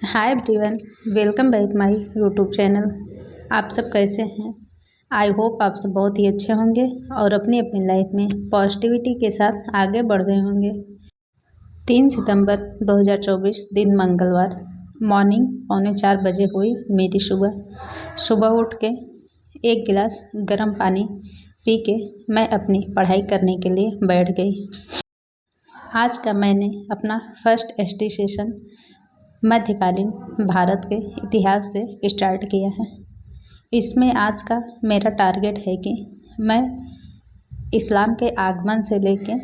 Hi everyone, welcome back my YouTube channel. आप सब कैसे हैं? आई होप आप सब बहुत ही अच्छे होंगे और अपनी अपनी लाइफ में पॉजिटिविटी के साथ आगे बढ़ रहे होंगे। 3 सितंबर 2024 दिन मंगलवार मॉर्निंग 3:45 बजे हुई मेरी सुबह उठ के एक गिलास गर्म पानी पी के मैं अपनी पढ़ाई करने के लिए बैठ गई। आज का मैंने अपना फर्स्ट स्टडी सेशन मध्यकालीन भारत के इतिहास से स्टार्ट किया है। इसमें आज का मेरा टारगेट है कि मैं इस्लाम के आगमन से लेके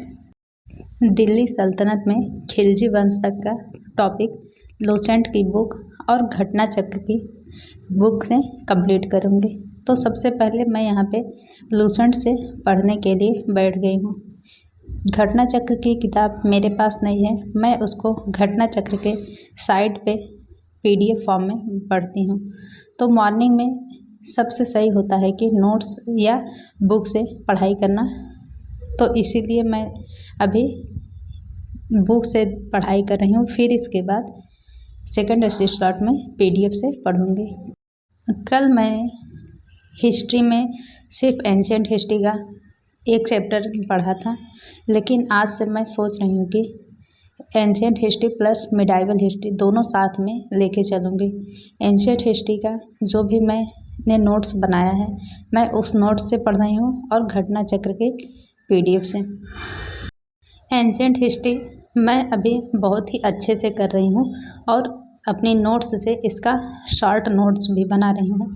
दिल्ली सल्तनत में खिलजी वंश तक का टॉपिक लुसेंट की बुक और घटना चक्र की बुक से कंप्लीट करूँगी। तो सबसे पहले मैं यहाँ पे लुसेंट से पढ़ने के लिए बैठ गई हूँ। घटना चक्र की किताब मेरे पास नहीं है, मैं उसको घटना चक्र के साइट पे PDF फॉर्म में पढ़ती हूँ। तो मॉर्निंग में सबसे सही होता है कि नोट्स या बुक से पढ़ाई करना, तो इसीलिए मैं अभी बुक से पढ़ाई कर रही हूँ। फिर इसके बाद सेकंड स्लॉट में PDF से पढ़ूँगी। कल मैंने हिस्ट्री में सिर्फ एंशिएंट हिस्ट्री का एक चैप्टर पढ़ा था, लेकिन आज से मैं सोच रही हूँ कि ancient history plus medieval history दोनों साथ में लेके चलूँगी। एंशिएंट हिस्ट्री का जो भी मैंने नोट्स बनाया है मैं उस नोट्स से पढ़ रही हूँ और घटना चक्र के PDF से। एंशिएंट हिस्ट्री मैं अभी बहुत ही अच्छे से कर रही हूँ और अपनी नोट्स से इसका शॉर्ट नोट्स भी बना रही हूँ,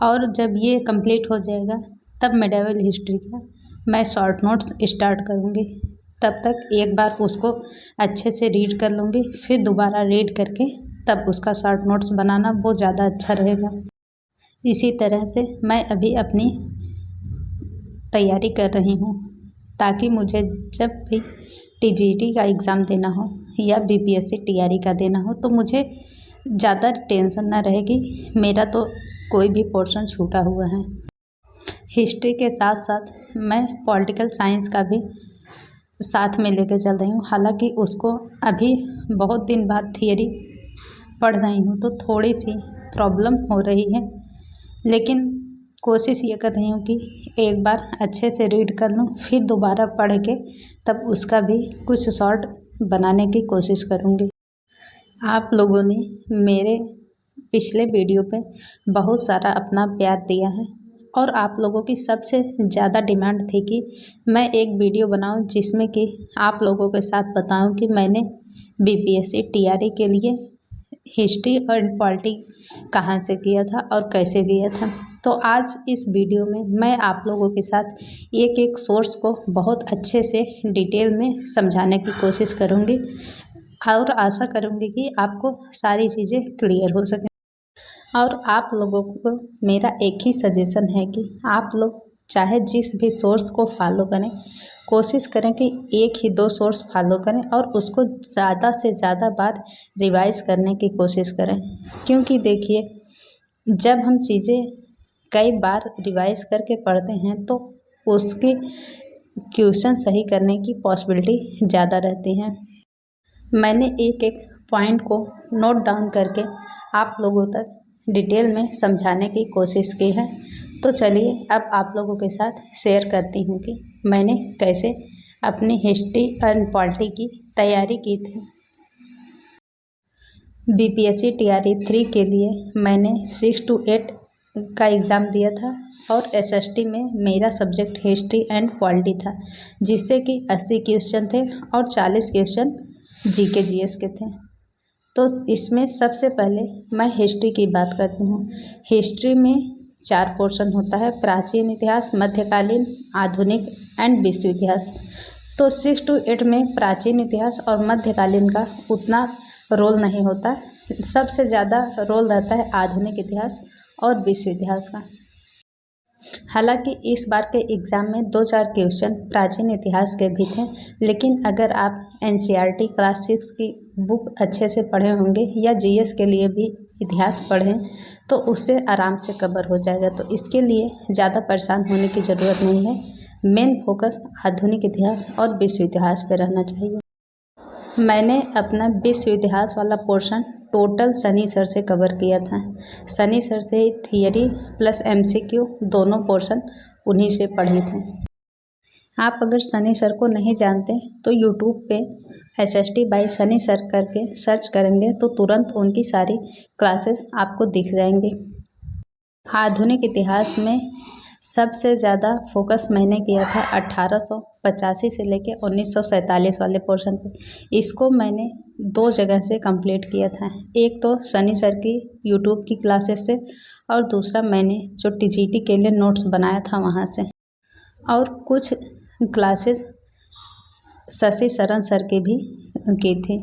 और जब ये कंप्लीट हो जाएगा तब मिडाइवल हिस्ट्री का मैं शॉर्ट नोट्स स्टार्ट करूँगी। तब तक एक बार उसको अच्छे से रीड कर लूँगी, फिर दोबारा रीड करके तब उसका शॉर्ट नोट्स बनाना वो ज़्यादा अच्छा रहेगा। इसी तरह से मैं अभी अपनी तैयारी कर रही हूँ ताकि मुझे जब भी TGT का एग्ज़ाम देना हो या BPSC TRE का देना हो तो मुझे ज़्यादा टेंशन ना रहेगी। मेरा तो कोई भी पोर्शन छूटा हुआ है। हिस्ट्री के साथ साथ मैं पॉलिटिकल साइंस का भी साथ में लेकर चल रही हूँ। हालांकि उसको अभी बहुत दिन बाद थियरी पढ़ रही हूँ तो थोड़ी सी प्रॉब्लम हो रही है, लेकिन कोशिश ये कर रही हूँ कि एक बार अच्छे से रीड कर लूँ, फिर दोबारा पढ़ के तब उसका भी कुछ शॉर्ट बनाने की कोशिश करूँगी। आप लोगों ने मेरे पिछले वीडियो पे बहुत सारा अपना प्यार दिया है और आप लोगों की सबसे ज़्यादा डिमांड थी कि मैं एक वीडियो बनाऊं जिसमें कि आप लोगों के साथ बताऊं कि मैंने BPSC TRE के लिए हिस्ट्री और पॉलिटी कहाँ से किया था और कैसे किया था। तो आज इस वीडियो में मैं आप लोगों के साथ एक एक सोर्स को बहुत अच्छे से डिटेल में समझाने की कोशिश करूँगी और आशा करूँगी कि आपको सारी चीज़ें क्लियर हो सकें। और आप लोगों को मेरा एक ही सजेशन है कि आप लोग चाहे जिस भी सोर्स को फॉलो करें, कोशिश करें कि एक ही 2 सोर्स फॉलो करें और उसको ज़्यादा से ज़्यादा बार रिवाइज़ करने की कोशिश करें। क्योंकि देखिए, जब हम चीज़ें कई बार रिवाइज़ करके पढ़ते हैं तो उसके क्वेश्चन सही करने की पॉसिबिलिटी ज़्यादा रहती है। मैंने एक एक पॉइंट को नोट डाउन करके आप लोगों तक डिटेल में समझाने की कोशिश की है। तो चलिए अब आप लोगों के साथ शेयर करती हूँ कि मैंने कैसे अपनी हिस्ट्री एंड पॉलिटी की तैयारी की थी। BPSC TRE 3 के लिए मैंने 6 to 8 का एग्ज़ाम दिया था और SST में मेरा सब्जेक्ट हिस्ट्री एंड पॉलिटी था, जिससे कि 80 क्वेश्चन थे और 40 क्वेश्चन GK GS के थे। तो इसमें सबसे पहले मैं हिस्ट्री की बात करती हूँ। हिस्ट्री में 4 पोर्शन होता है: प्राचीन इतिहास, मध्यकालीन, आधुनिक एंड विश्व इतिहास। तो 6 to 8 में प्राचीन इतिहास और मध्यकालीन का उतना रोल नहीं होता, सबसे ज़्यादा रोल रहता है आधुनिक इतिहास और विश्व इतिहास का। हालांकि इस बार के एग्ज़ाम में 2-4 क्वेश्चन प्राचीन इतिहास के भी थे, लेकिन अगर आप NCERT क्लास 6 की बुक अच्छे से पढ़े होंगे या GS के लिए भी इतिहास पढ़ें तो उससे आराम से कवर हो जाएगा। तो इसके लिए ज़्यादा परेशान होने की ज़रूरत नहीं है। मेन फोकस आधुनिक इतिहास और विश्व इतिहास पर रहना चाहिए। मैंने अपना विश्व इतिहास वाला पोर्शन टोटल सनी सर से कवर किया था। सनी सर से ही थियरी प्लस एमसीक्यू दोनों पोर्शन उन्हीं से पढ़े थे। आप अगर सनी सर को नहीं जानते तो यूट्यूब पे HST बाय सनी सर करके सर्च करेंगे तो तुरंत उनकी सारी क्लासेस आपको दिख जाएंगे। आधुनिक इतिहास में सबसे ज़्यादा फोकस मैंने किया था 1885 से लेके 1947 वाले पोर्शन पे। इसको मैंने 2 जगह से कंप्लीट किया था। एक तो सनी सर की यूट्यूब की क्लासेस से और दूसरा मैंने जो TGT के लिए नोट्स बनाया था वहाँ से। और कुछ क्लासेस शशि शरण सर के भी की थी।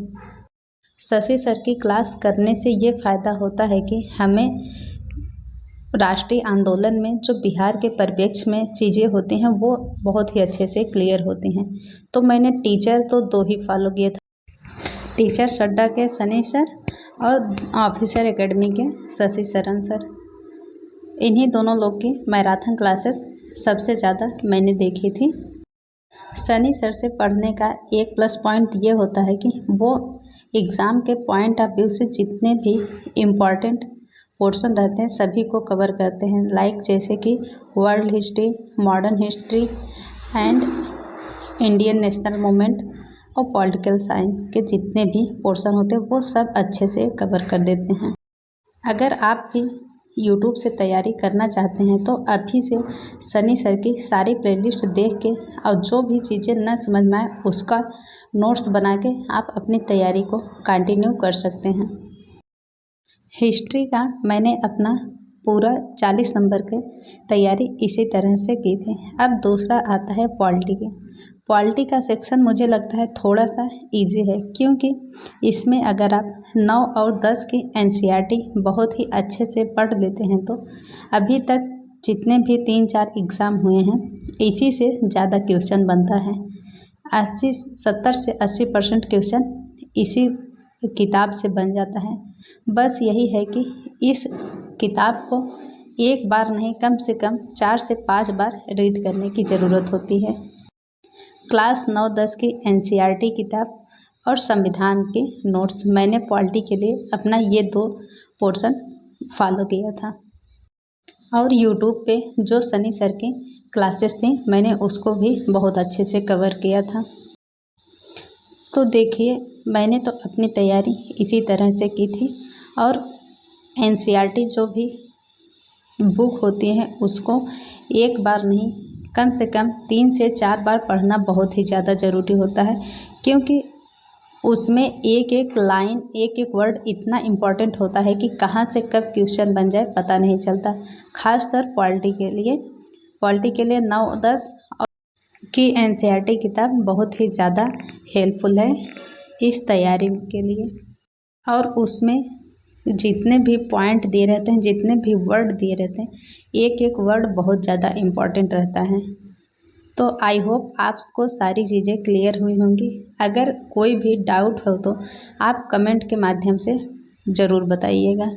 शशि सर की क्लास करने से ये फ़ायदा होता है कि हमें राष्ट्रीय आंदोलन में जो बिहार के परिप्रेक्ष्य में चीज़ें होती हैं वो बहुत ही अच्छे से क्लियर होती हैं। तो मैंने टीचर तो 2 ही फॉलो किए थे, टीचर सड्डा के सनी सर और ऑफिसर एकेडमी के शशि शरण सर। इन्हीं दोनों लोग की मैराथन क्लासेस सबसे ज़्यादा मैंने देखी थी। सनी सर से पढ़ने का एक प्लस पॉइंट ये होता है कि वो एग्ज़ाम के पॉइंट ऑफ व्यू से जितने भी इम्पॉर्टेंट पोर्शन रहते हैं सभी को कवर करते हैं। लाइक जैसे कि world history, modern history and Indian national movement और पॉलिटिकल साइंस के जितने भी पोर्शन होते हैं वो सब अच्छे से कवर कर देते हैं। अगर आप भी यूट्यूब से तैयारी करना चाहते हैं तो अभी से सनी सर की सारी प्लेलिस्ट देख के और जो भी चीज़ें न समझ में आए उसका नोट्स बना के आप अपनी तैयारी को कंटिन्यू कर सकते हैं। हिस्ट्री का मैंने अपना पूरा 40 नंबर के तैयारी इसी तरह से की थी। अब दूसरा आता है पॉलिटी के। पॉलिटी का सेक्शन मुझे लगता है थोड़ा सा इजी है क्योंकि इसमें अगर आप 9 और 10 की NCERT बहुत ही अच्छे से पढ़ लेते हैं तो अभी तक जितने भी 3-4 एग्ज़ाम हुए हैं इसी से ज़्यादा क्वेश्चन बनता है। 70 से 80% क्वेश्चन इसी किताब से बन जाता है। बस यही है कि इस किताब को एक बार नहीं कम से कम 4 से 5 बार रीड करने की ज़रूरत होती है। क्लास 9-10 की NCERT किताब और संविधान के नोट्स मैंने पॉलिटी के लिए अपना ये 2 पोर्शन फॉलो किया था। और यूट्यूब पे जो सनी सर की क्लासेस थी मैंने उसको भी बहुत अच्छे से कवर किया था। तो देखिए मैंने तो अपनी तैयारी इसी तरह से की थी और NCERT जो भी बुक होती है उसको एक बार नहीं कम से कम 3 से 4 बार पढ़ना बहुत ही ज़्यादा ज़रूरी होता है क्योंकि उसमें एक एक लाइन एक एक वर्ड इतना इम्पॉर्टेंट होता है कि कहाँ से कब क्वेश्चन बन जाए पता नहीं चलता। खासकर पॉलिटी के लिए 9-10 की NCERT किताब बहुत ही ज़्यादा हेल्पफुल है इस तैयारी के लिए। और उसमें जितने भी पॉइंट दिए रहते हैं, जितने भी वर्ड दिए रहते हैं, एक एक वर्ड बहुत ज़्यादा इम्पॉर्टेंट रहता है। तो आई होप आपको सारी चीज़ें क्लियर हुई होंगी। अगर कोई भी डाउट हो तो आप कमेंट के माध्यम से ज़रूर बताइएगा।